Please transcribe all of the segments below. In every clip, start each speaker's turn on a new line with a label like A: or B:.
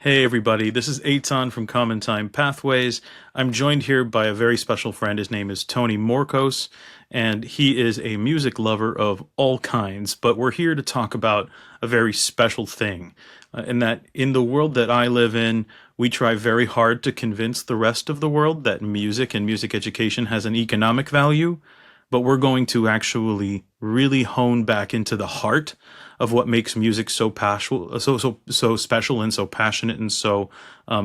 A: Hey everybody, this is Eitan from Common Time Pathways. I'm joined here by a very special friend. His name is Tony Morkos, and he is a music lover of all kinds. But we're here to talk about a very special thing. In that, in the world that I live in, we try very hard to convince the rest of the world that music and music education has an economic value, but we're going to actually really hone back into the heart of what makes music so passionate, so special, and so passionate, and so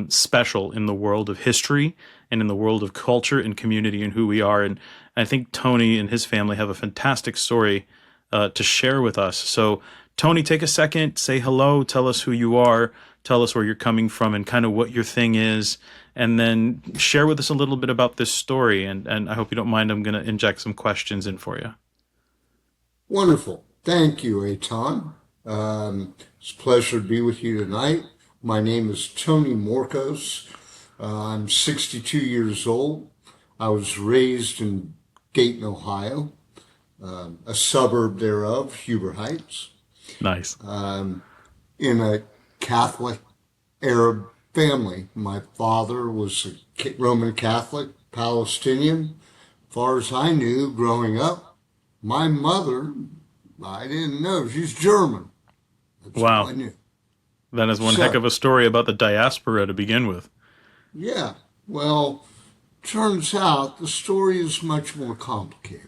A: special in the world of history and in the world of culture and community and who we are. And I think Tony and his family have a fantastic story to share with us. So, Tony, take a second, say hello, tell us who you are, tell us where you're coming from, and kind of what your thing is, and then share with us a little bit about this story. And I hope you don't mind. I'm going to inject some questions in for you.
B: Wonderful. Thank you, Eitan. It's a pleasure to be with you tonight. My name is Tony Morkos. I'm 62 years old. I was raised in Dayton, Ohio, a suburb thereof, Huber Heights,
A: Nice.
B: in a Catholic Arab family. My father was a Roman Catholic Palestinian. As far as I knew growing up, my mother, I didn't know, she's German. That's all I
A: Wow.
B: knew.
A: That is one heck
B: So,
A: of a story about the diaspora to begin with.
B: yeah, well, turns out the story is much more complicated.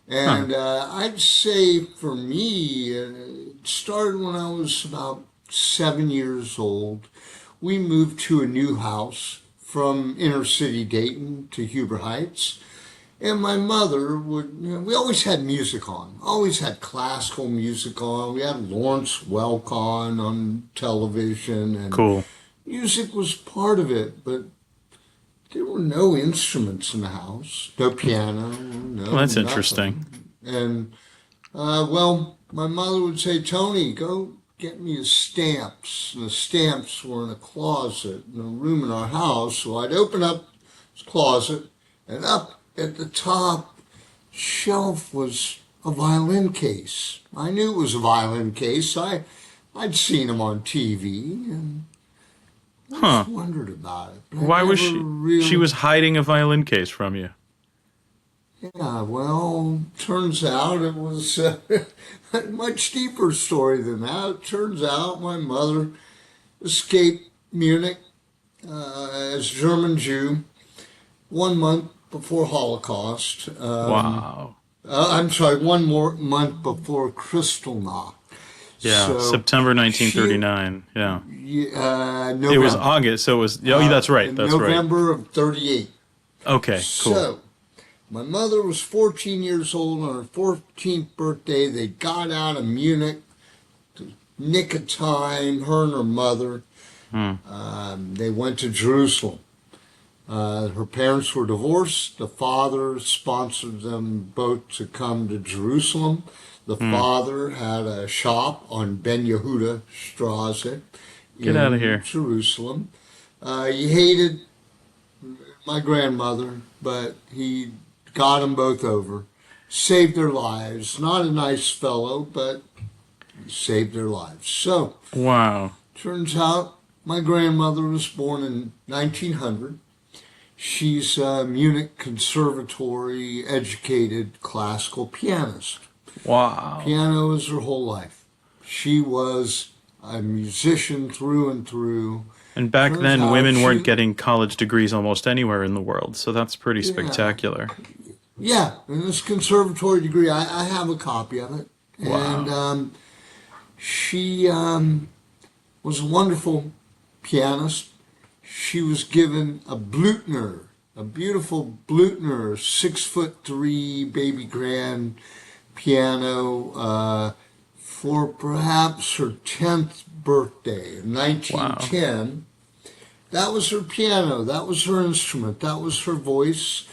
A: Huh.
B: And I'd say for me, it started when I was about 7 years old. We moved to a new house from inner city Dayton to Huber Heights. And my mother would, we always had music on, always had classical music on. We had Lawrence Welk on television, and
A: Cool.
B: music was part of it, but there were no instruments in the house, no piano,
A: Well,
B: no
A: that's interesting.
B: nothing. And, well, my mother would say, Tony, go get me the stamps. And the stamps were in a closet in a room in our house. So I'd open up this closet, and up at the top shelf was a violin case. I knew it was a violin case. I'd seen them on TV and always
A: Huh.
B: wondered about it, but I
A: Why was
B: never
A: she
B: really.
A: was hiding a violin case from you?
B: Yeah, well, turns out it was a much deeper story than that. It turns out my mother escaped Munich as German Jew 1 month before Holocaust.
A: Wow.
B: I'm sorry, one more month before Kristallnacht.
A: Yeah,
B: So
A: September
B: she,
A: 1939. Yeah. It was
B: November,
A: August, so it was oh, that's right.
B: in
A: That's right.
B: November of 38.
A: Okay, cool.
B: So my mother was 14 years old. On her 14th birthday, they got out of Munich, nick of time, her and her mother.
A: Hmm.
B: They went to Jerusalem. Her parents were divorced. The father sponsored them both to come to Jerusalem. The
A: Hmm.
B: father had a shop on Ben Yehuda Strasse
A: Get out of
B: in
A: here.
B: Jerusalem. He hated my grandmother, but he got them both over, saved their lives. Not a nice fellow, but he saved their lives. So,
A: Wow.
B: turns out my grandmother was born in 1900. She's a Munich Conservatory educated classical pianist.
A: Wow.
B: Piano is her whole life. She was a musician through and through.
A: And back
B: Turns
A: then,
B: out
A: women weren't
B: she,
A: getting college degrees almost anywhere in the world, so that's pretty
B: yeah,
A: spectacular.
B: yeah, and this conservatory degree, I have a copy of it. And
A: Wow.
B: she was a wonderful pianist. She was given a Blüthner, a beautiful Blüthner, 6'3" baby grand piano for perhaps her 10th birthday in
A: Wow.
B: 1910. That was her piano, that was her instrument, that was her voice.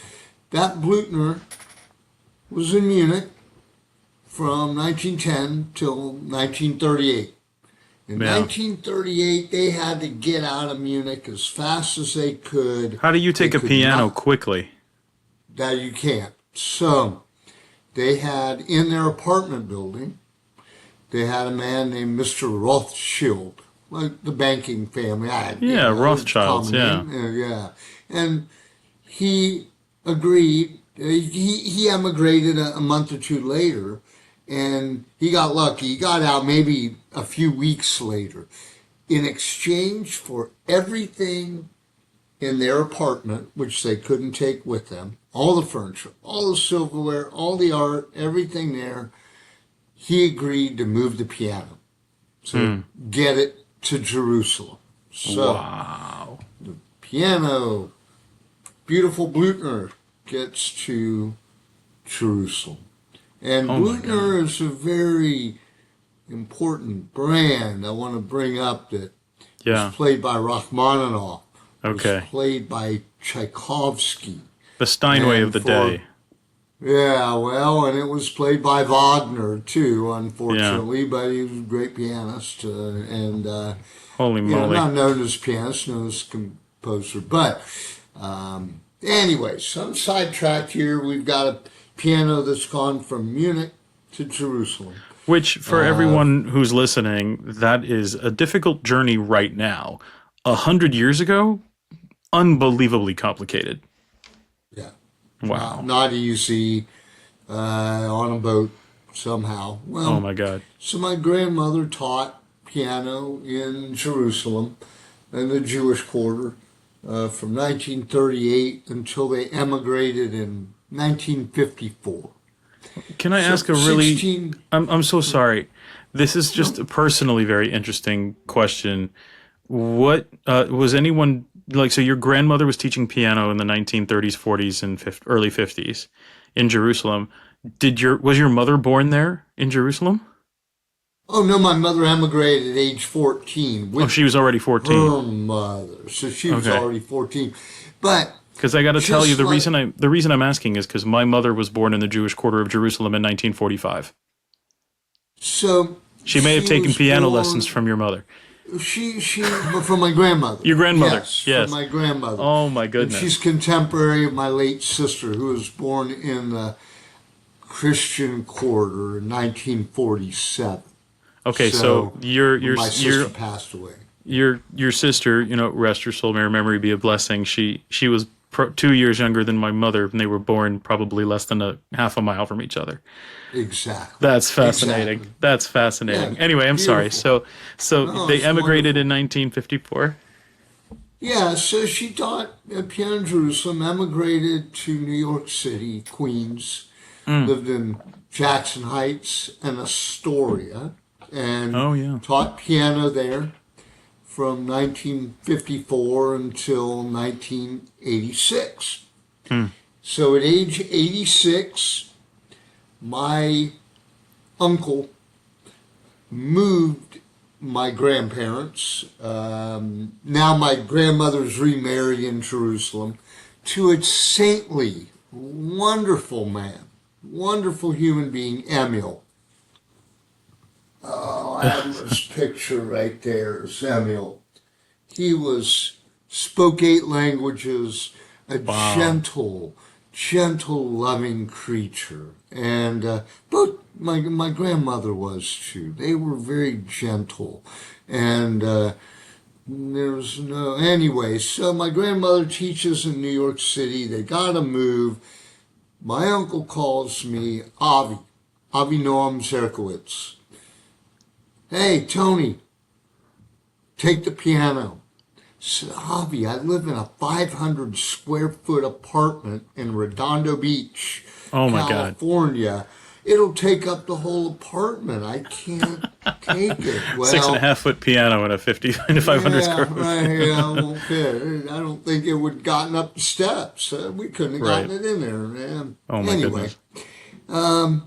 B: That Blüthner was in Munich from 1910 till 1938. In
A: Yeah.
B: 1938, they had to get out of Munich as fast as they could.
A: How do you
B: They
A: take a
B: could
A: piano
B: not,
A: quickly?
B: that you can't. So they had in their apartment building, they had a man named Mr. Rothschild. like the banking family.
A: Yeah, Rothschilds,
B: common
A: yeah.
B: name. Yeah. And he agreed. He emigrated a month or two later, and he got lucky. He got out maybe a few weeks later. In exchange for everything in their apartment, which they couldn't take with them, all the furniture, all the silverware, all the art, everything there, he agreed to move the piano. So get it to Jerusalem. So
A: Wow.
B: piano, beautiful Blüthner gets to Jerusalem. And
A: Oh my
B: Blüthner is a very important brand I want to bring up that
A: Yeah.
B: was played by Rachmaninoff.
A: Okay.
B: Was played by Tchaikovsky.
A: The Steinway
B: And
A: of the
B: for-
A: day.
B: Yeah, well, and it was played by Wagner too, unfortunately, but he was a great pianist
A: Holy
B: you know,
A: moly.
B: not known as pianist, known as composer. But anyway, some sidetracked here. We've got a piano that's gone from Munich to Jerusalem.
A: Which, for everyone who's listening, that is a difficult journey right now. 100 years ago, unbelievably complicated.
B: Yeah.
A: Wow.
B: Not easy on a boat somehow. Well,
A: Oh my God.
B: so my grandmother taught piano in Jerusalem in the Jewish quarter from 1938 until they emigrated in 1954.
A: Can I
B: So
A: ask a really?
B: 16
A: I'm so sorry. This is just a personally very interesting question. What was anyone like? So your grandmother was teaching piano in the 1930s, 40s, and early 50s in Jerusalem. Was your mother born there in Jerusalem?
B: Oh no, my mother emigrated at age 14 with
A: Oh, she was already 14.
B: her mother, so she was
A: Okay.
B: already 14. But
A: Because I got to tell you,
B: Just like-
A: the reason I'm asking is because my mother was born in the Jewish quarter of Jerusalem in 1945.
B: so
A: She may have taken
B: was
A: piano
B: born-
A: lessons from your mother.
B: She from my grandmother.
A: Your grandmother, yes.
B: From my grandmother.
A: Oh my
B: And
A: goodness.
B: she's contemporary of my late sister, who was born in the Christian quarter in 1947.
A: Okay, so
B: so my sister
A: your
B: passed away.
A: your sister, you know, rest her soul, may her memory be a blessing. She was 2 years younger than my mother, and they were born probably less than a half a mile from each other.
B: Exactly.
A: That's fascinating.
B: Exactly.
A: That's fascinating.
B: Yeah,
A: anyway, I'm sorry. So
B: No,
A: they
B: it's
A: emigrated in 1954.
B: Yeah, so she taught at piano in Jerusalem, emigrated to New York City, Queens, lived in Jackson Heights and Astoria, and
A: Oh yeah.
B: taught piano there from 1954 until 1986. So at age 86, my uncle moved my grandparents, now my grandmother's remarried in Jerusalem, to a saintly, wonderful man, wonderful human being, Emil. Oh, I have this picture right there, Samuel. He spoke 8 languages, a
A: Wow.
B: gentle, loving creature. And both my grandmother was too. They were very gentle. And there's no... Anyway, so my grandmother teaches in New York City. They got to move. My uncle calls me Avi Noam Zerkowitz. Hey, Tony, take the piano. I said, Avi, I live in a 500 square foot apartment in Redondo Beach,
A: Oh my God.
B: California. It'll take up the whole apartment. I can't take it. Well,
A: 6.5 foot piano in a 500
B: yeah,
A: square foot.
B: right, yeah, it won't fit. I don't think it would have gotten up the steps. We couldn't have gotten
A: Right.
B: it in there. Man.
A: Oh my
B: Anyway,
A: goodness.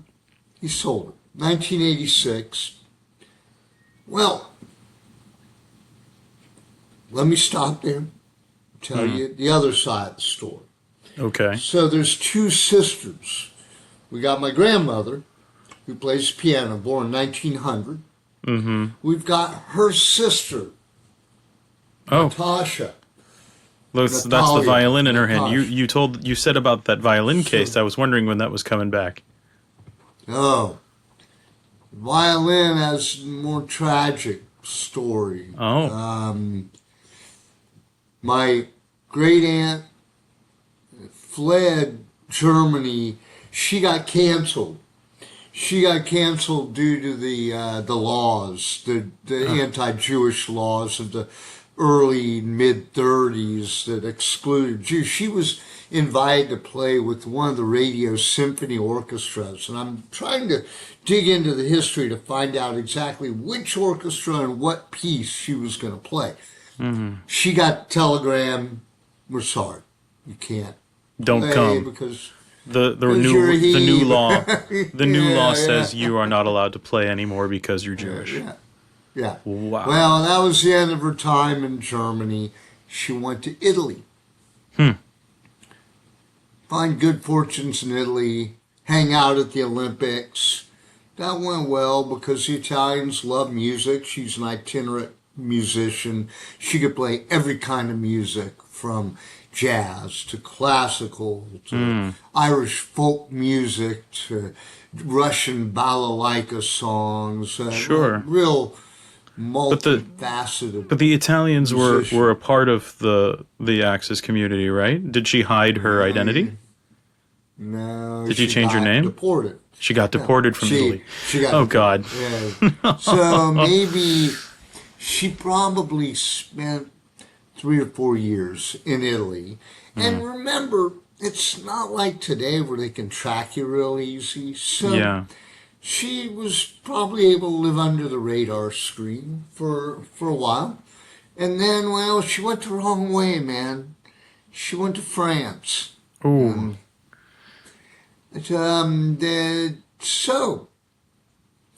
B: he sold it. 1986. Well, let me stop there. Tell you the other side of the story.
A: Okay.
B: So there's 2 sisters. We got my grandmother, who plays piano, born 1900.
A: Mm-hmm.
B: We've got her sister,
A: Oh,
B: Natasha.
A: that's the
B: Natalia.
A: violin in her hand.
B: Natasha.
A: You said about that violin
B: Sure.
A: case. I was wondering when that was coming back.
B: Oh, violin has more tragic story.
A: Oh.
B: My great aunt fled Germany. She got canceled. She got canceled due to the laws, the anti-Jewish laws of the early mid 30s that excluded Jews. She was invited to play with one of the radio symphony orchestras, and I'm trying to dig into the history to find out exactly which orchestra and what piece she was going to play. She got telegram, we're sorry, you can't
A: Don't
B: play
A: come.
B: because
A: The
B: you're a
A: new law
B: Yeah,
A: says you are not allowed to play anymore because you're Jewish.
B: yeah, yeah.
A: Wow.
B: Well, that was the end of her time in Germany. She went to Italy. Find good fortunes in Italy, hang out at the Olympics. That went well because the Italians love music. She's an itinerant musician. She could play every kind of music from jazz to classical to Irish folk music to Russian balalaika songs.
A: Sure.
B: Real
A: But the
B: multifaceted
A: Italians
B: musician.
A: were a part of the Axis community, right? Did she hide her identity?
B: No.
A: Did you change her
B: got
A: name?
B: Deported.
A: She got deported from Italy.
B: She got
A: Oh
B: deported.
A: God.
B: Yeah. So maybe she probably spent 3 or 4 years in Italy. And remember, it's not like today where they can track you real easy. So
A: Yeah.
B: she was probably able to live under the radar screen for a while. And then, well, she went the wrong way, man. She went to France.
A: Ooh.
B: So,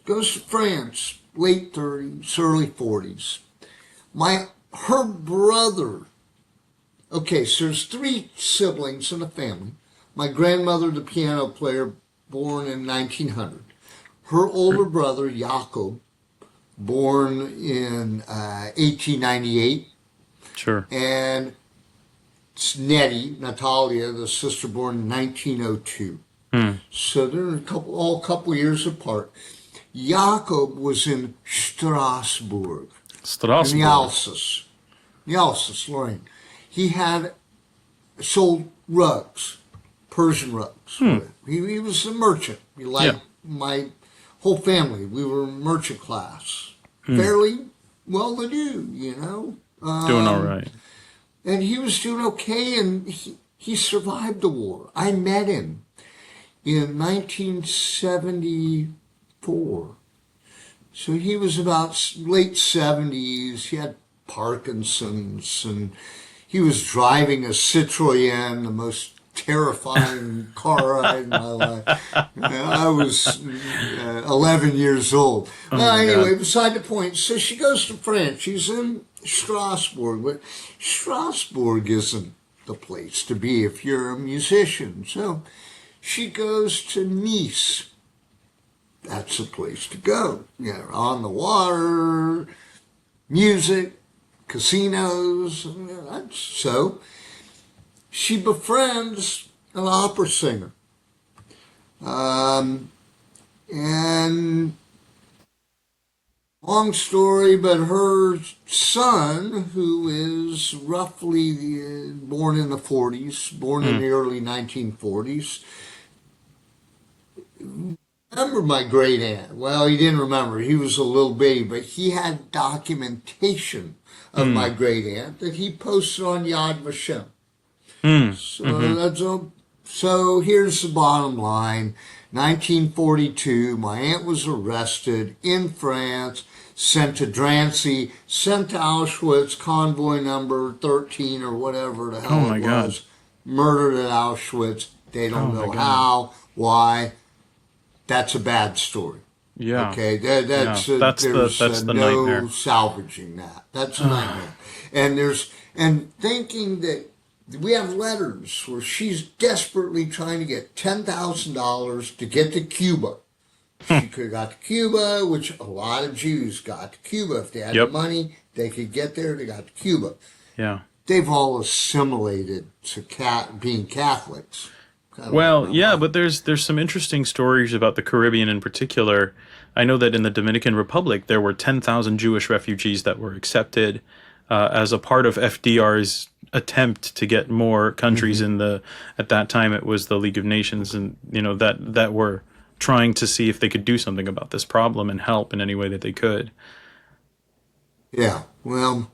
B: goes to France, late 30s, early 40s. Her brother, okay, so there's 3 siblings in the family. My grandmother, the piano player, born in 1900. Her older brother, Jakob, born in 1898.
A: Sure.
B: And Nettie, Natalia, the sister, born in 1902. So they're all a couple years apart. Jakob was in Strasbourg, in the
A: Strasbourg.
B: Alsace, Lorraine. He had sold rugs, Persian rugs. He was a merchant. He liked my whole family. We were merchant class, fairly well-to-do, you know.
A: Doing all right.
B: And he was doing okay, and he survived the war. I met him in 1974. So he was about late 70s. He had Parkinson's, and he was driving a Citroën, the most terrifying car ride in my life. I was 11 years old. Anyway,
A: God.
B: beside the point. So she goes to France. She's in Strasbourg, but Strasbourg isn't the place to be if you're a musician. So she goes to Nice. That's the place to go. You know, on the water, music, casinos. So she befriends an opera singer. And long story, but her son, who is roughly born in the 40s, born in the early 1940s, remember my great aunt. Well, he didn't remember. He was a little baby, but he had documentation of my great aunt that he posted on Yad Vashem. So here's the bottom line. 1942, my aunt was arrested in France, sent to Drancy, sent to Auschwitz, convoy number 13 or whatever the hell
A: my
B: it
A: God.
B: was, murdered at Auschwitz. They don't
A: my
B: know
A: God.
B: how, why. That's a bad story.
A: Yeah.
B: Okay,
A: That's the
B: no
A: nightmare.
B: salvaging that. That's a nightmare. And thinking that we have letters where she's desperately trying to get $10,000 to get to Cuba. She could have got to Cuba, which a lot of Jews got to Cuba. If they had
A: Yep.
B: money, they could get there. They got to Cuba.
A: Yeah.
B: They've all assimilated to being Catholics.
A: Well, yeah, but there's some interesting stories about the Caribbean in particular. I know that in the Dominican Republic there were 10,000 Jewish refugees that were accepted as a part of FDR's attempt to get more countries
B: Hmm.
A: in the, at that time it was the League of Nations, and that were trying to see if they could do something about this problem and help in any way that they could.
B: Yeah. Well,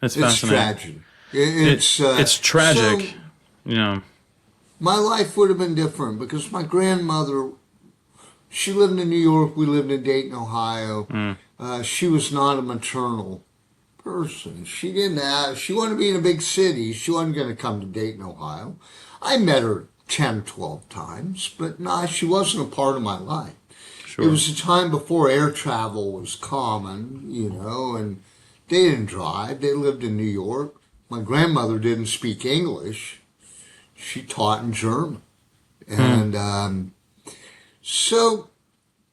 A: It's
B: it's
A: fascinating.
B: tragic.
A: It
B: It's
A: it's
B: so
A: tragic, you know.
B: my life would have been different because my grandmother, she lived in New York. We lived in Dayton, Ohio.
A: Mm,
B: She was not a maternal person. She didn't have, she wanted to be in a big city. She wasn't going to come to Dayton, Ohio. I met her 10, 12 times, but nah, she wasn't a part of my life. It
A: sure.
B: was a time before air travel was common, and they didn't drive. They lived in New York. My grandmother didn't speak English. She taught in German.
A: Mm,
B: And so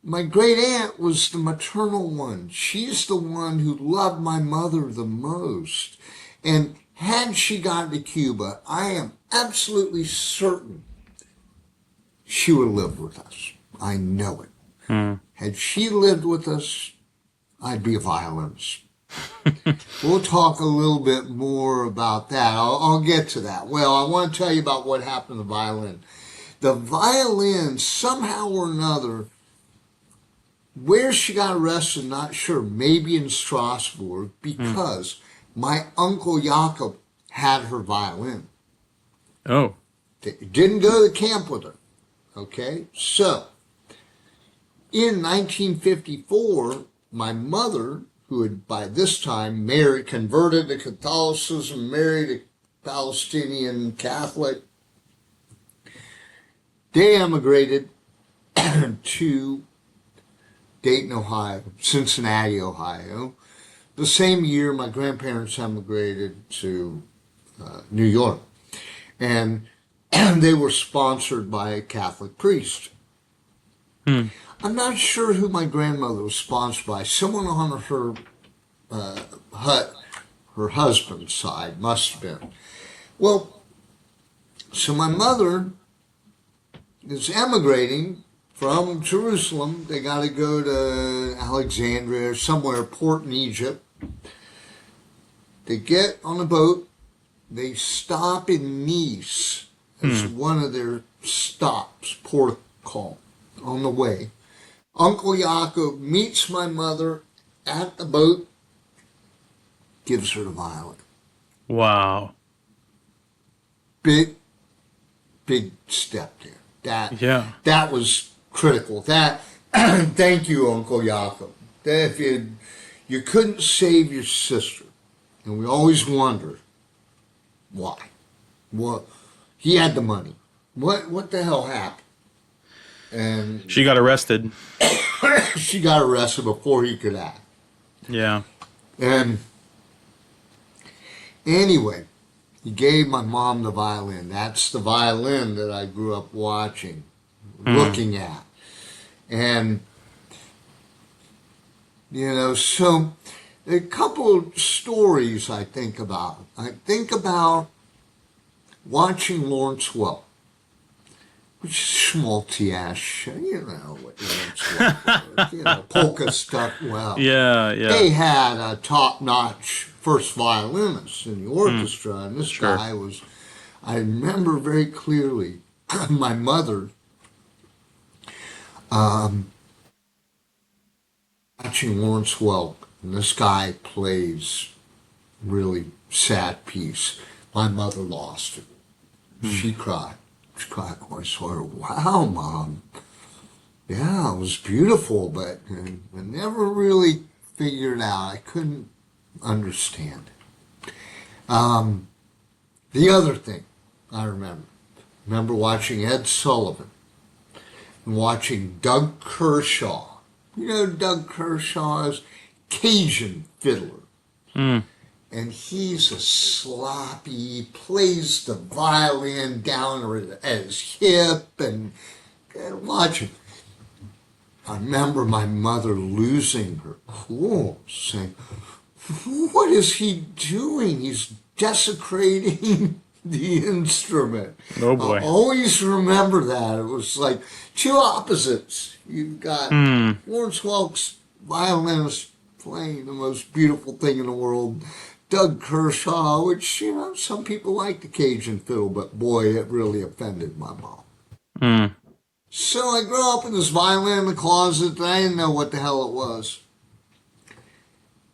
B: my great aunt was the maternal one. She's the one who loved my mother the most. And had she gone to Cuba, I am absolutely certain she would have lived with us. I know it.
A: mm.
B: Had she lived with us, I'd be a violinist. We'll talk a little bit more about that. I'll get to that. Well, I want to tell you about what happened to the violin. The violin, somehow or another, where she got arrested, not sure, maybe in Strasbourg,
A: Mm.
B: because my uncle Jakob had her violin.
A: Oh.
B: Didn't go to camp with her. Okay? So, in 1954, my mother, who had by this time converted to Catholicism, married a Palestinian Catholic, they emigrated to Dayton, Ohio, Cincinnati, Ohio. The same year, my grandparents emigrated to New York, and they were sponsored by a Catholic priest.
A: Hmm.
B: I'm not sure who my grandmother was sponsored by. Someone on her her husband's side must have been. Well, so my mother is emigrating from Jerusalem. They got to go to Alexandria or somewhere, port in Egypt. They get on a boat. They stop in Nice as
A: Hmm.
B: one of their stops, port call, on the way. Uncle Jacob meets my mother at the boat, gives her the violin.
A: Wow.
B: Big, big step there.
A: Yeah.
B: That was critical. That thank you, Uncle Jacob. That if you couldn't save your sister, and we always wondered why. Well, he had the money. What the hell happened? And
A: She got arrested.
B: she got arrested before he could act.
A: Yeah.
B: And anyway, he gave my mom the violin. That's the violin that I grew up watching,
A: Mm.
B: looking at. And, so a couple of stories I think about. I think about watching Lawrence Welk, which is schmaltzy-ass, you know what Lawrence Welk was, polka stuck well.
A: Yeah. Yeah.
B: They had a top-notch first violinist in the orchestra, and this
A: Sure.
B: guy was, I remember very clearly, my mother watching Lawrence Welk, and this guy plays really sad piece. My mother lost it. She cried. She cried. I sort of, wow, Mom. Yeah, it was beautiful, but I never really figured out. I couldn't understand it. The other thing I remember watching Ed Sullivan and watching Doug Kershaw. You know who Doug Kershaw is? Cajun fiddler.
A: Mm.
B: And he's a sloppy, he plays the violin down at his hip and watch him. I remember my mother losing her cool, saying, what is he doing? He's desecrating the instrument.
A: Oh
B: I'll
A: boy.
B: always remember that. It was like two opposites. You've got
A: Hmm.
B: Lawrence Welk's violinist playing the most beautiful thing in the world, Doug Kershaw, which, some people like the Cajun fiddle, but boy, it really offended my mom.
A: Hmm.
B: So I grew up with this violin in the closet, and I didn't know what the hell it was.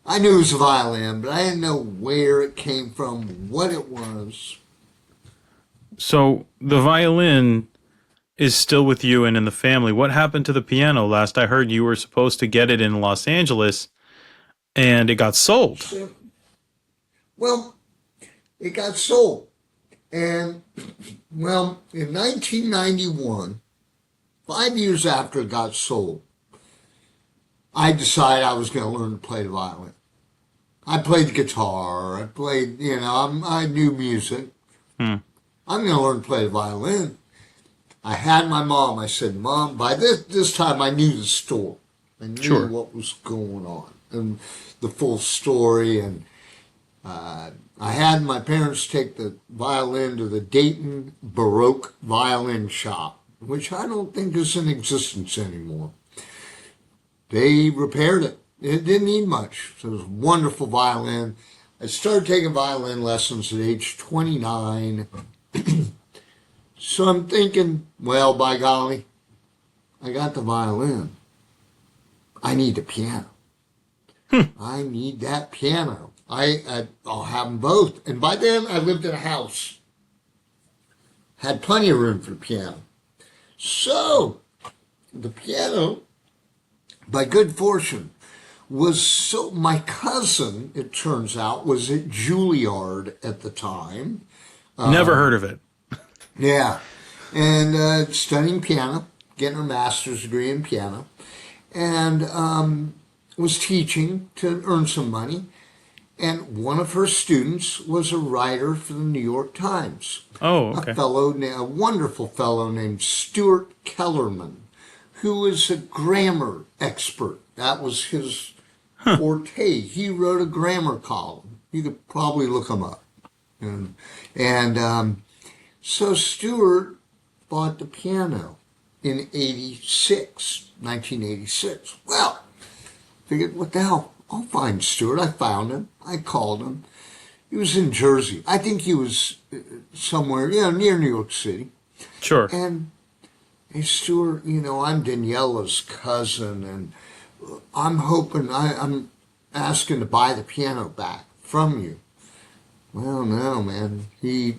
B: I knew it was a violin, but I didn't know where it came from, what it was.
A: So the violin is still with you and in the family. What happened to the piano? Last I heard, you were supposed to get it in Los Angeles, and it got sold.
B: So, well, it got sold. And, well, in 1991, 5 years after it got sold, I decided I was going to learn to play the violin. I played guitar. I played, I knew music.
A: Hmm.
B: I'm going to learn to play the violin. I had my mom. I said, Mom, by this time I knew the story. I knew
A: Sure.
B: what was going on and the full story. And I had my parents take the violin to the Dayton Baroque Violin Shop, which I don't think is in existence anymore. They repaired it. It didn't need much. So it was a wonderful violin. I started taking violin lessons at age 29. So I'm thinking, well, by golly, I got the violin. I need the piano. I need that piano. I'll have them both. And by then, I lived in a house. Had plenty of room for the piano. So, the piano, by good fortune, my cousin, it turns out, was at Juilliard at the time.
A: Never heard of it.
B: Yeah. And studying piano, getting her master's degree in piano, and was teaching to earn some money. And one of her students was a writer for the New York Times.
A: Oh, okay.
B: A wonderful fellow named Stuart Kellerman, who was a grammar expert. That was his forte. He wrote a grammar column. You could probably look him up. And so Stuart bought the piano in 1986. Well, figured, what the hell? I'll find Stuart. I found him. I called him. He was in Jersey. I think he was somewhere, near New York City.
A: Sure.
B: And, hey, Stuart, I'm Daniela's cousin, and I'm hoping, I'm asking to buy the piano back from you. Well, no, man. He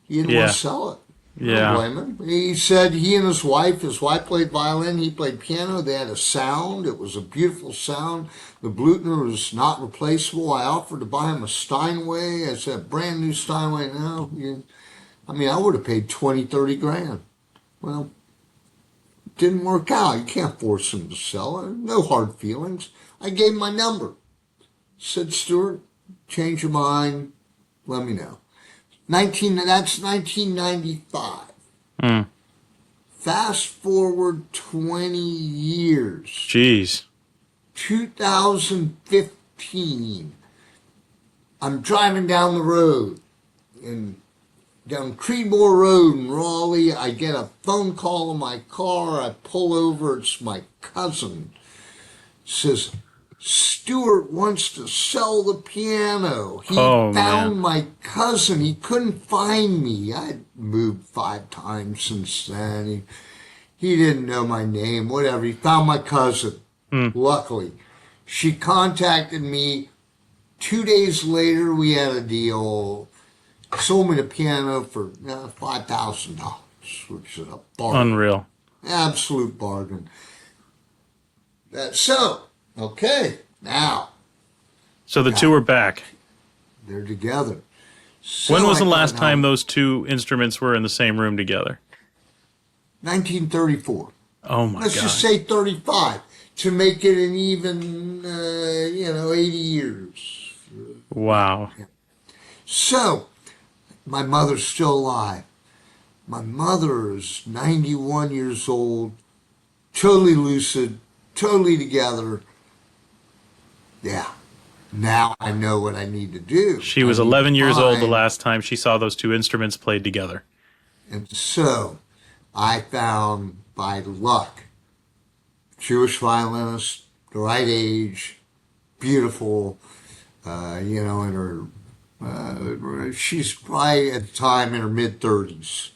B: didn't want to sell it. I don't
A: Yeah.
B: blame him. He said he and his wife played violin, he played piano. They had a sound. It was a beautiful sound. The Blüthner was not replaceable. I offered to buy him a Steinway. I said, brand new Steinway. No, I would have paid 20, 30 grand. Well, it didn't work out. You can't force him to sell it. No hard feelings. I gave him my number. Said, Stuart, change your mind. Let me know. That's 1995.
A: Hmm.
B: Fast forward 20 years.
A: Jeez.
B: 2015. I'm driving down the road, down Creedmoor Road in Raleigh. I get a phone call in my car. I pull over. It's my cousin. Says, Stuart wants to sell the piano. He
A: Oh,
B: found
A: man.
B: my cousin. He couldn't find me. I'd moved 5 times since then. He didn't know my name, whatever. He found my cousin, luckily. She contacted me. 2 days later, we had a deal. Sold me the piano for $5,000, which is a bargain.
A: Unreal.
B: Absolute bargain. Okay, now
A: So the two are back.
B: they're together. So
A: When was the
B: I
A: last
B: thought,
A: time those two instruments were in the same room together?
B: 1934.
A: Oh my
B: Let's
A: God.
B: just say 35 to make it an even, 80 years.
A: Wow.
B: So, my mother's still alive. My mother is 91 years old, totally lucid, totally together. Yeah. now I know what I need to do.
A: She
B: I
A: was
B: need to
A: 11 years old the
B: find,
A: last time she saw those two instruments played together.
B: and so I found by luck Jewish violinist, the right age, beautiful, in her, she's probably at the time in her mid 30s.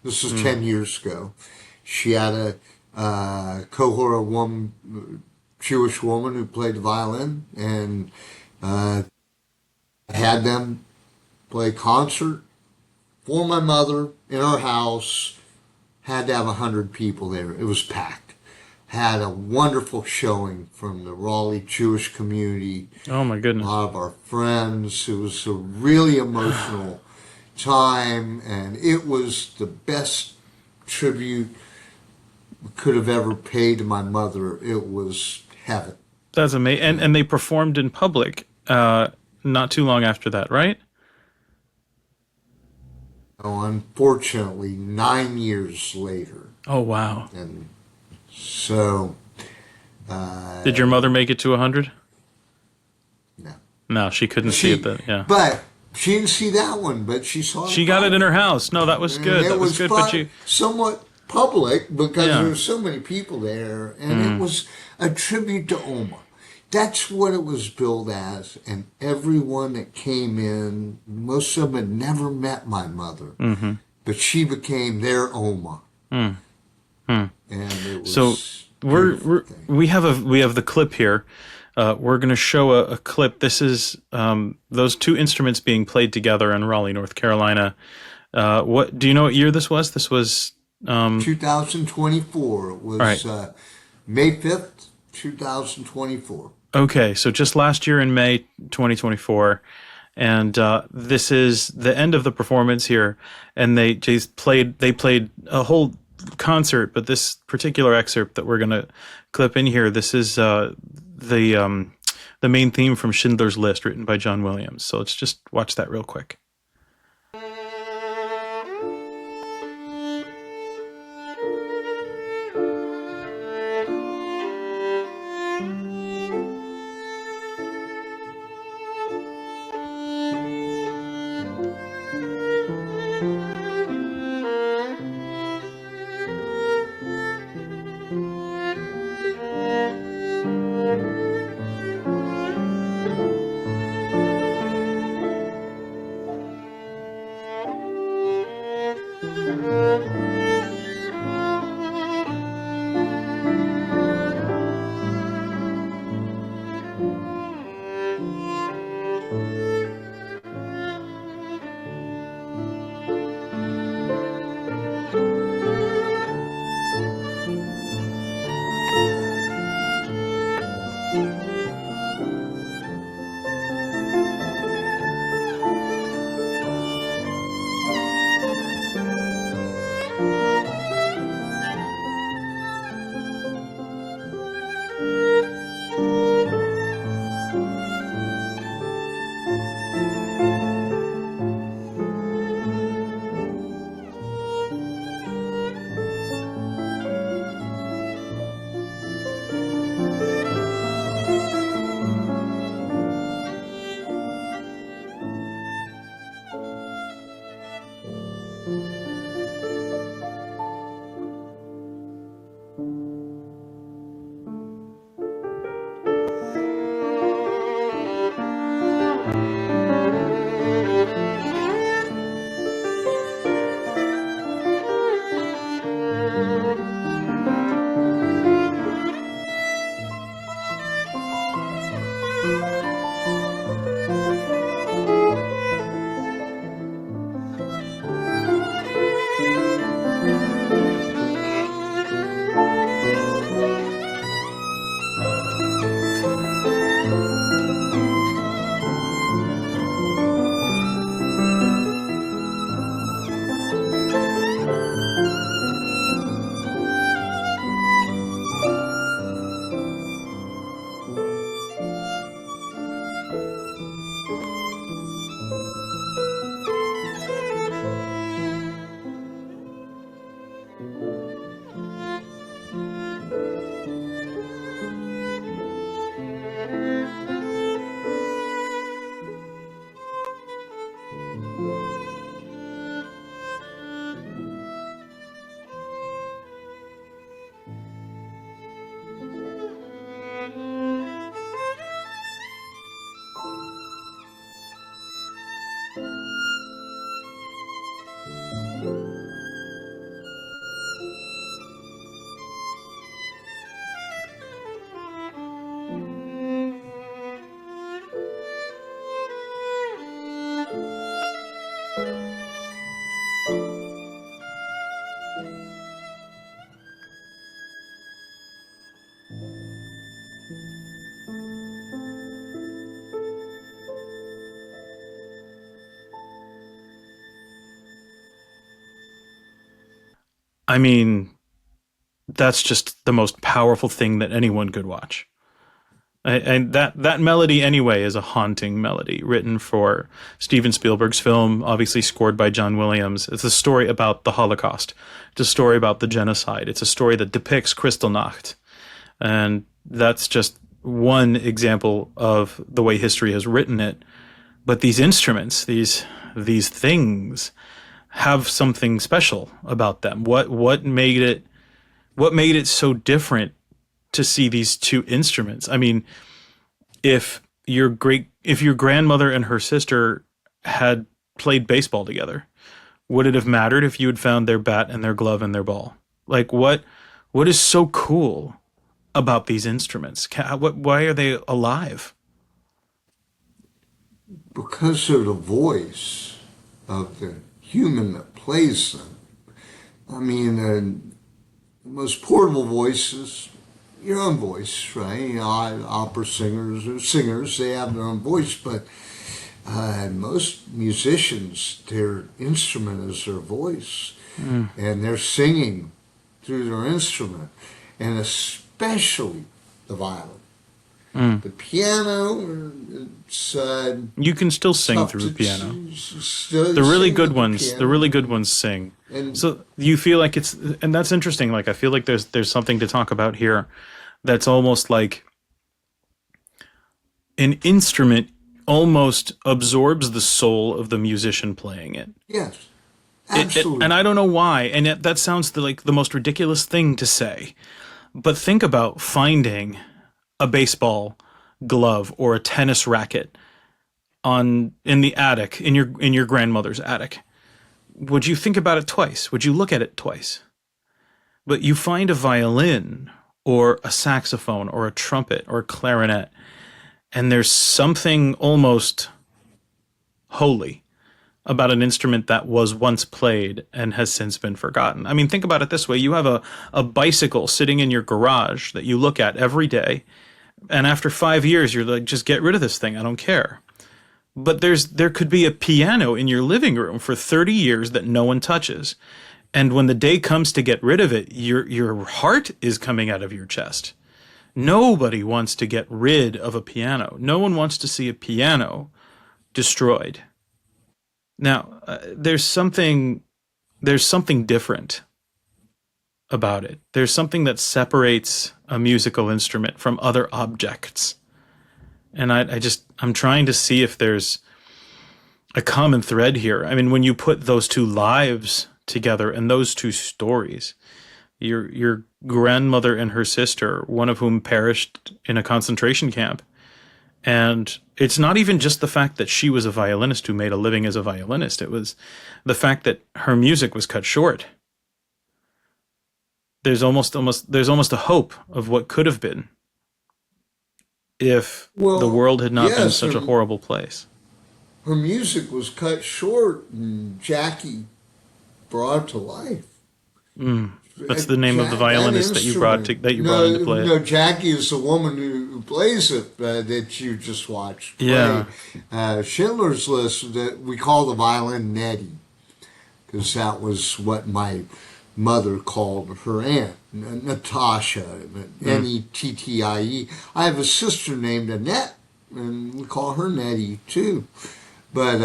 B: This is 10 years ago. She had a cohort of Jewish woman who played the violin, and had them play concert for my mother in our house. Had to have 100 people there. It was packed. Had a wonderful showing from the Raleigh Jewish community.
A: Oh my
B: A
A: goodness.
B: lot of our friends. It was a really emotional time, and it was the best tribute we could have ever paid to my mother. It was heaven.
A: That's amazing. And they performed in public not too long after that, right?
B: Oh, unfortunately, 9 years later,
A: Oh wow.
B: and so
A: Did your mother make it to 100?
B: no,
A: No, she couldn't see it then. Yeah.
B: but she didn't see that one, but she saw.
A: She got it in her house. No, that was good.
B: And
A: That was good. But you,
B: somewhat public because
A: Yeah.
B: there were so many people there, and it was a tribute to Oma. That's what it was billed as, and everyone that came in, most of them had never met my mother, but she became their Oma, and it was
A: So
B: a
A: we're
B: beautiful thing.
A: we have the clip here. We're going to show a clip. This is those two instruments being played together in Raleigh, North Carolina. What do you know? What year this was? This was
B: 2024. It was
A: Right.
B: May 5th, 2024.
A: okay. So just last year in May 2024, and this is the end of the performance here. And they just played a whole concert, but this particular excerpt that we're going to clip in here, this is the main theme from Schindler's List, written by John Williams. So let's just watch that real quick. I mean, that's just the most powerful thing that anyone could watch. And that melody anyway is a haunting melody written for Steven Spielberg's film, obviously scored by John Williams. It's a story about the Holocaust. It's a story about the genocide. It's a story that depicts Kristallnacht. And that's just one example of the way history has written it. But these instruments, these things have something special about them. What made it so different to see these two instruments? I mean, if your grandmother and her sister had played baseball together, would it have mattered if you had found their bat and their glove and their ball? Like what is so cool about these instruments? Why are they alive?
B: Because of the voice of the human that plays them. I mean, the most portable voice is your own voice, right? You know, opera singers or singers, they have their own voice, but most musicians, their instrument is their voice, and they're singing through their instrument, and especially the violin. The piano, it's
A: You can still sing
B: tough
A: through
B: to
A: a piano.
B: still
A: The really
B: sing
A: good
B: with the
A: ones, the
B: piano.
A: really good ones sing.
B: And
A: So you feel like and that's interesting. Like I feel like there's something to talk about here that's almost like an instrument almost absorbs the soul of the musician playing it.
B: yes,
A: And
B: absolutely.
A: I don't know why. And yet that sounds like the most ridiculous thing to say. But think about finding a baseball glove or a tennis racket in the attic, in your grandmother's attic. Would you think about it twice? Would you look at it twice? But you find a violin or a saxophone or a trumpet or a clarinet, and there's something almost holy about an instrument that was once played and has since been forgotten. I mean, think about it this way. You have a bicycle sitting in your garage that you look at every day, and after 5 years, you're like, just get rid of this thing. I don't care. But there could be a piano in your living room for 30 years that no one touches. And when the day comes to get rid of it, your heart is coming out of your chest. Nobody wants to get rid of a piano. No one wants to see a piano destroyed. Now, there's something different about it. There's something that separates a musical instrument from other objects. And I'm trying to see if there's a common thread here. I mean, when you put those two lives together and those two stories, your grandmother and her sister, one of whom perished in a concentration camp, and it's not even just the fact that she was a violinist who made a living as a violinist. It was the fact that her music was cut short. There's almost a hope of what could have been if the
B: Well,
A: world had not been
B: yes,
A: such a horrible place.
B: her music was cut short, and Jackie brought to life.
A: That's the name of the violinist that you brought
B: instrument.
A: in to play it.
B: No, Jackie is the woman who plays it that you just watched play.
A: Yeah.
B: Schindler's List, that we call the violin Nettie, because that was what my mother called her aunt, Natasha, Nettie. I have a sister named Annette, and we call her Nettie too. But,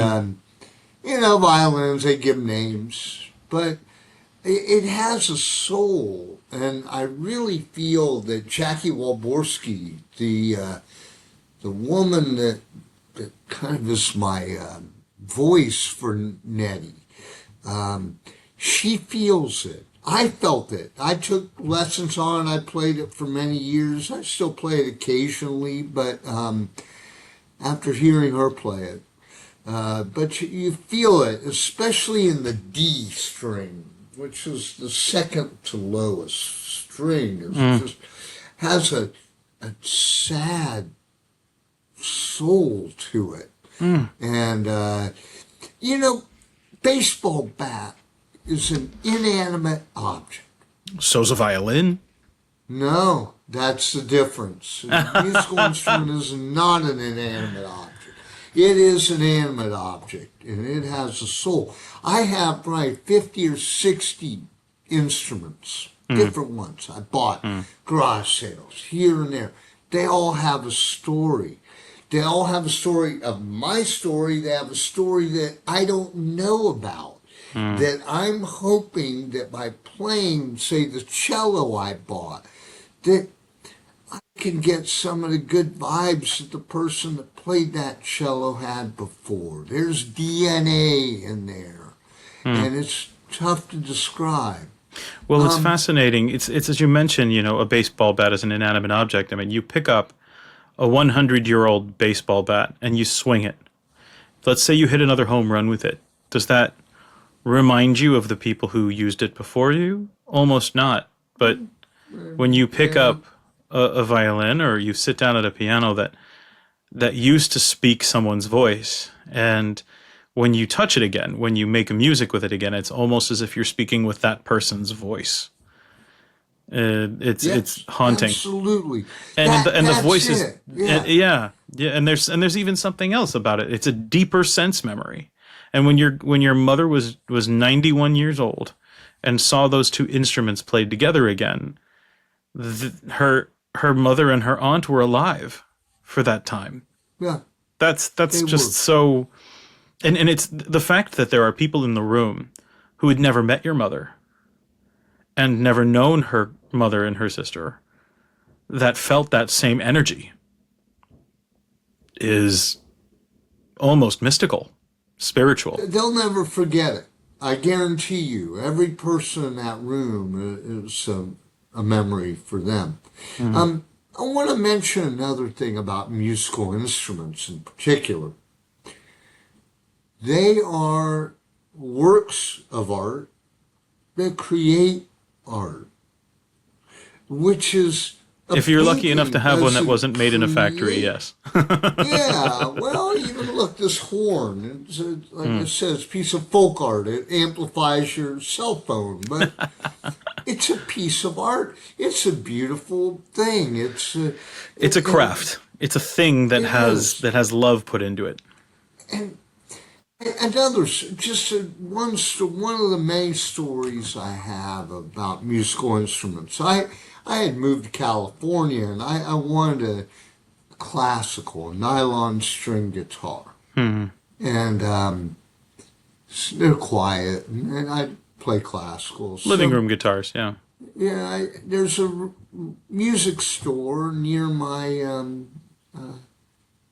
B: violins, they give names. But it has a soul, and I really feel that Jackie Walborski, the woman that kind of is my voice for Nettie, she feels it. I felt it. I took lessons on it. I played it for many years. I still play it occasionally, but after hearing her play it, but you feel it, especially in the D string, which is the second to lowest string. It just has a sad soul to it. And, baseball bat is an inanimate object.
A: So's a violin.
B: No, that's the difference. A musical instrument is not an inanimate object. It is an animate object, and it has a soul. I have probably 50 or 60 instruments, different ones I bought, garage sales, here and there. They all have a story. They all have a story of my story. They have a story that I don't know about. That I'm hoping that by playing, say, the cello I bought, that I can get some of the good vibes that the person that played that cello had before. There's DNA in there, and it's tough to describe.
A: Well, it's fascinating. It's as you mentioned, a baseball bat is an inanimate object. I mean, you pick up a 100-year-old baseball bat and you swing it. Let's say you hit another home run with it. Does that remind you of the people who used it before you? Almost not. But when you pick up a violin or you sit down at a piano that used to speak someone's voice, and when you touch it again, when you make music with it again, it's almost as if you're speaking with that person's voice. It's haunting.
B: Absolutely.
A: And the
B: That's
A: voice is
B: it. Yeah.
A: yeah, and there's even something else about it. It's a deeper sense memory. And when your mother was 91 years old and saw those two instruments played together again, her mother and her aunt were alive for that time.
B: Yeah.
A: That's
B: They
A: just
B: were.
A: so, and it's the fact that there are people in the room who had never met your mother and never known her mother and her sister that felt that same energy is almost mystical, spiritual.
B: They'll never forget it. I guarantee you. Every person in that room is a memory for them. I want to mention another thing about musical instruments in particular. They are works of art that create art, which is
A: If you're lucky enough to have one that
B: doesn't
A: wasn't made in a factory,
B: create.
A: yes.
B: Yeah, well, even look, this horn, like it says, piece of folk art. It amplifies your cell phone, but it's a piece of art. It's a beautiful thing.
A: It's a craft. It's a thing that
B: is.
A: has love put into it.
B: And others, just one of the main stories I have about musical instruments. I had moved to California and I wanted a classical nylon string guitar. And they're quiet, and I play classical.
A: Living
B: So,
A: room guitars, yeah.
B: yeah, there's a music store near my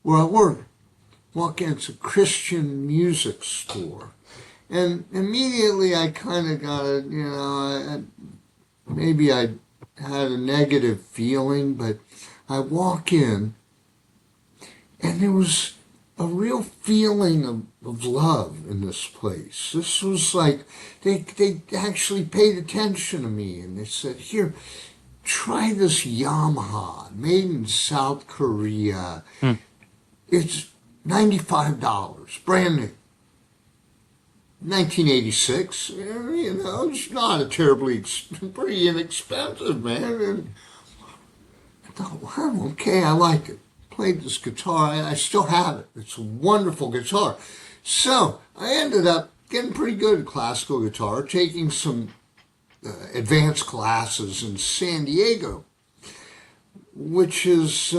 B: where I work. Walk in, it's a Christian music store. And immediately I kind of got maybe I had a negative feeling, but I walk in and there was a real feeling of love in this place. This was like, they actually paid attention to me and they said, here, try this Yamaha, made in South Korea. It's $95, brand new. 1986, it's not a terribly, pretty inexpensive, man. And I thought, wow, okay, I like it. Played this guitar, I still have it. It's a wonderful guitar. So I ended up getting pretty good at classical guitar, taking some advanced classes in San Diego, which is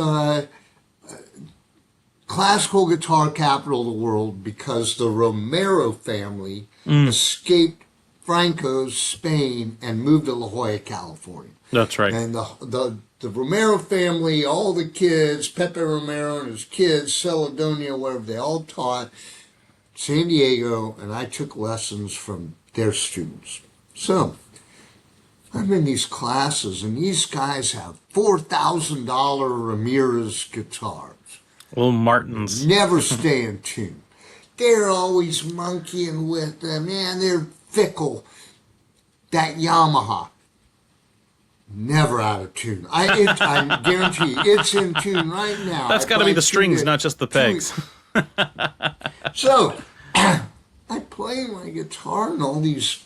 B: classical guitar capital of the world because the Romero family escaped Franco's Spain and moved to La Jolla, California.
A: That's right.
B: And the Romero family, all the kids, Pepe Romero and his kids, Celedonio, wherever, they all taught San Diego, and I took lessons from their students. So I'm in these classes, and these guys have $4,000 Ramirez guitars.
A: Little Martins.
B: Never stay in tune. They're always monkeying with them. Man, they're fickle. That Yamaha, never out of tune. I guarantee you, it's in tune right now.
A: That's got to be the strings, not just the pegs.
B: So, I play my guitar and all these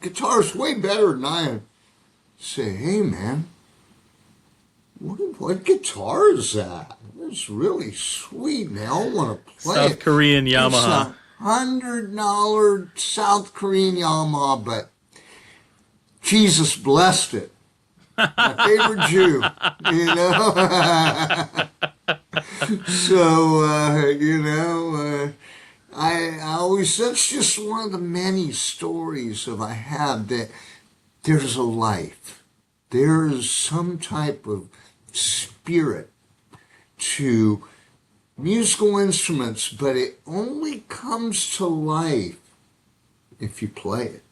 B: guitars way better than I am. Say, hey man, what guitar is that? It's really sweet, man. I want to play it.
A: South Korean Yamaha.
B: It's $100 South Korean Yamaha, but Jesus blessed it. My favorite Jew, you know. So, I always, that's just one of the many stories that I have, that there's a life. There is some type of spirit to musical instruments, but it only comes to life if you play it.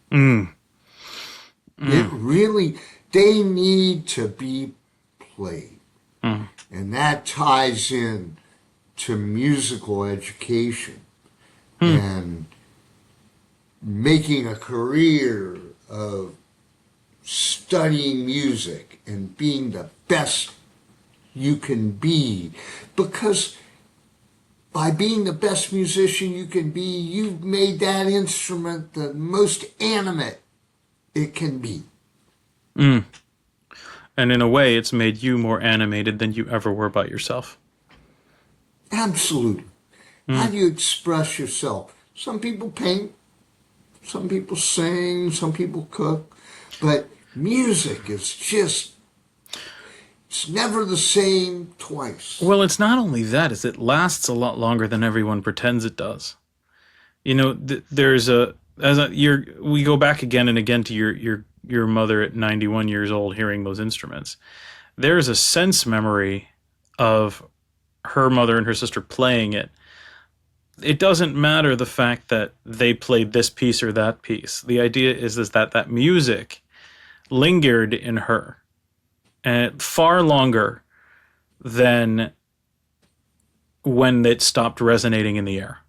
B: It really, they need to be played. And that ties in to musical education and making a career of studying music and being the best you can be. Because by being the best musician you can be, you've made that instrument the most animate it can be.
A: And in a way, it's made you more animated than you ever were by yourself.
B: Absolutely. How do you express yourself? Some people paint, some people sing, some people cook, but music is just, it's never the same twice.
A: Well, it's not only that, is it lasts a lot longer than everyone pretends it does. You know, we go back again and again to your mother at 91 years old hearing those instruments. There's a sense memory of her mother and her sister playing it. It doesn't matter the fact that they played this piece or that piece. The idea is that music lingered in her, and far longer than when it stopped resonating in the air.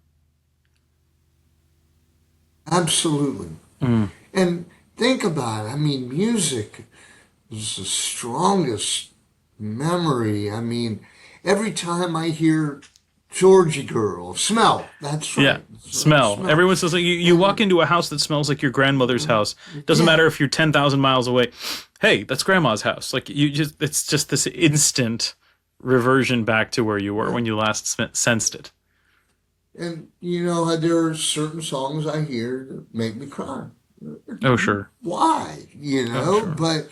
B: Absolutely. And think about it. I mean, music is the strongest memory. I mean, every time I hear Georgie Girl, smell, that's right.
A: Yeah, smell. Everyone says, like, you walk into a house that smells like your grandmother's house. Doesn't matter if you're 10,000 miles away. Hey, that's grandma's house. Like, it's just this instant reversion back to where you were when you last sensed it.
B: And, you know, there are certain songs I hear that make me cry.
A: Oh, sure.
B: Why? You know,
A: Oh, sure.
B: but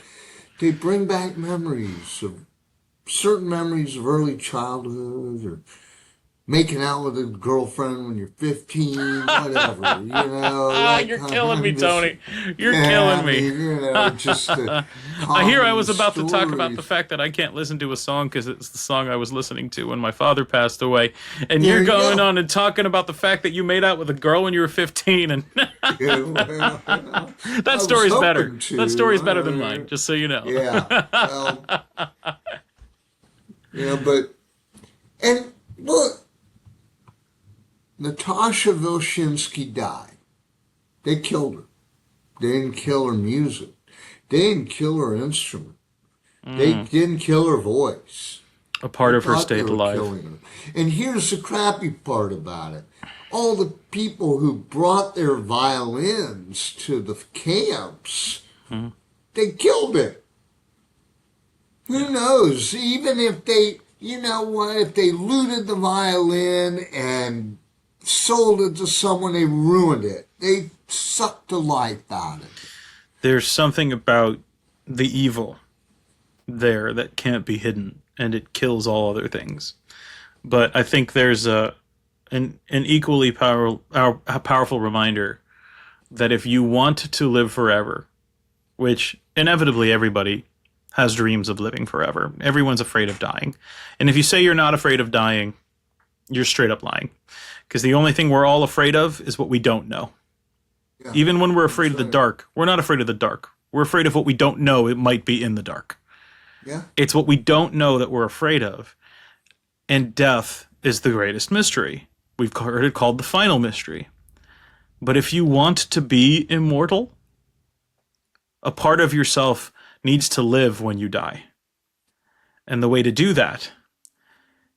B: they bring back memories of certain memories of early childhood, or making out with a girlfriend when you're 15, whatever, you know.
A: You're killing me, Tony. You're
B: Yeah,
A: killing
B: I
A: me.
B: mean, you know, just the
A: I hear I was
B: common
A: about to talk about the
B: stories.
A: fact that I can't listen to a song because it's the song I was listening to when my father passed away. And
B: There
A: you're
B: you
A: going
B: go.
A: on and talking about the fact that you made out with a girl when you were 15. And
B: Yeah, well, I
A: that
B: was
A: story's better.
B: hoping to.
A: That story's better than mine, just so you know.
B: Yeah, well, yeah, but, and look, Natasha Vilshinsky died. They killed her. They didn't kill her music. They didn't kill her instrument. They didn't kill her voice.
A: A part of her
B: Thought they
A: stayed
B: were
A: alive.
B: killing her. And here's the crappy part about it. All the people who brought their violins to the camps, they killed it. Who knows? Even if they, you know what, if they looted the violin and sold it to someone, they ruined it. They sucked the life out of it.
A: There's something about the evil there that can't be hidden, and it kills all other things. But I think there's an equally powerful reminder that if you want to live forever, which inevitably everybody has dreams of living forever, everyone's afraid of dying. And if you say you're not afraid of dying, you're straight up lying. Because the only thing we're all afraid of is what we don't know.
B: Yeah.
A: Even when we're afraid of the
B: right.
A: dark, we're not afraid of the dark. We're afraid of what we don't know it might be in the dark.
B: Yeah.
A: It's what we don't know that we're afraid of. And death is the greatest mystery. We've heard it called the final mystery. But if you want to be immortal, a part of yourself needs to live when you die. And the way to do that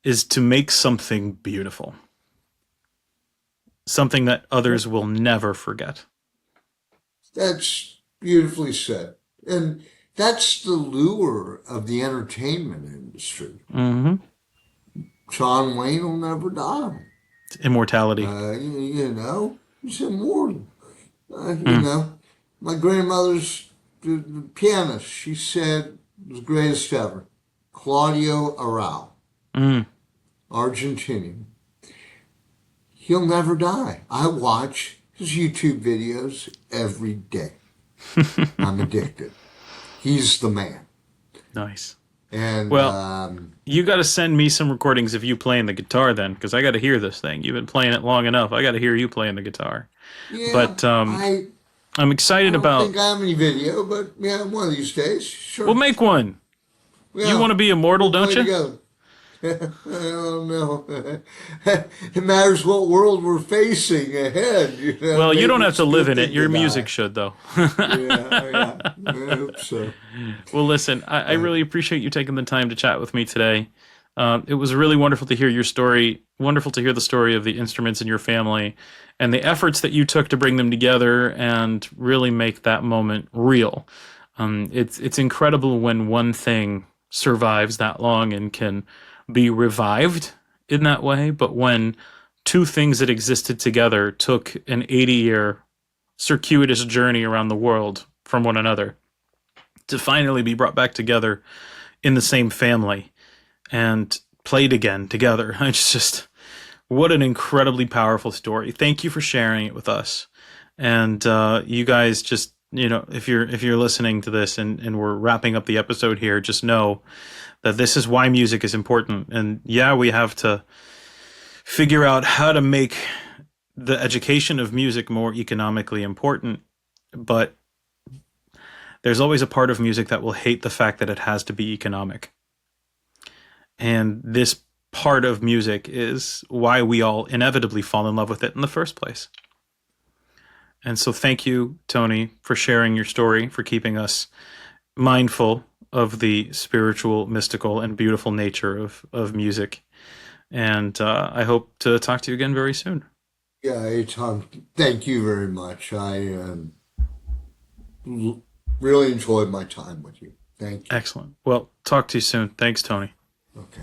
A: is to make something beautiful. Something that others will never forget.
B: That's beautifully said. And that's the lure of the entertainment industry.
A: Mm-hmm.
B: John Wayne will never die.
A: Immortality.
B: You know, he's immortal. You know, my grandmother's the pianist, she said, was the greatest ever. Claudio Arrau,
A: Mm,
B: Argentinian. He'll never die. I watch his YouTube videos every day. I'm addicted. He's the man.
A: nice.
B: And
A: Well, you got to send me some recordings of you playing the guitar then, because I got to hear this thing. You've been playing it long enough. I got to hear you playing the guitar.
B: yeah,
A: But I'm
B: I
A: excited
B: don't
A: about.
B: think I have any video, but yeah, one of these days, sure.
A: We'll make one.
B: Yeah,
A: You want to be immortal,
B: we'll
A: don't
B: play
A: you?
B: together. I don't know. It matters what world we're facing ahead.
A: Well, you
B: Maybe
A: don't have
B: it's
A: to
B: a
A: live
B: good
A: in it.
B: thing
A: Your
B: to
A: music
B: die.
A: should, though.
B: Yeah, I hope so.
A: Well, listen, I really appreciate you taking the time to chat with me today. It was really wonderful to hear your story, wonderful to hear the story of the instruments in your family and the efforts that you took to bring them together and really make that moment real. It's incredible when one thing survives that long and can be revived in that way, but when two things that existed together took an 80-year circuitous journey around the world from one another to finally be brought back together in the same family and played again together. It's just what an incredibly powerful story. Thank you for sharing it with us. And you guys just, if you're listening to this and we're wrapping up the episode here, just know that this is why music is important. And yeah, we have to figure out how to make the education of music more economically important, but there's always a part of music that will hate the fact that it has to be economic. And this part of music is why we all inevitably fall in love with it in the first place. And so thank you, Tony, for sharing your story, for keeping us mindful of the spiritual, mystical, and beautiful nature of music. And I hope to talk to you again very soon.
B: Yeah, hey, Tom, thank you very much. I really enjoyed my time with you. Thank you.
A: Excellent. Well, talk to you soon. Thanks, Tony.
B: Okay.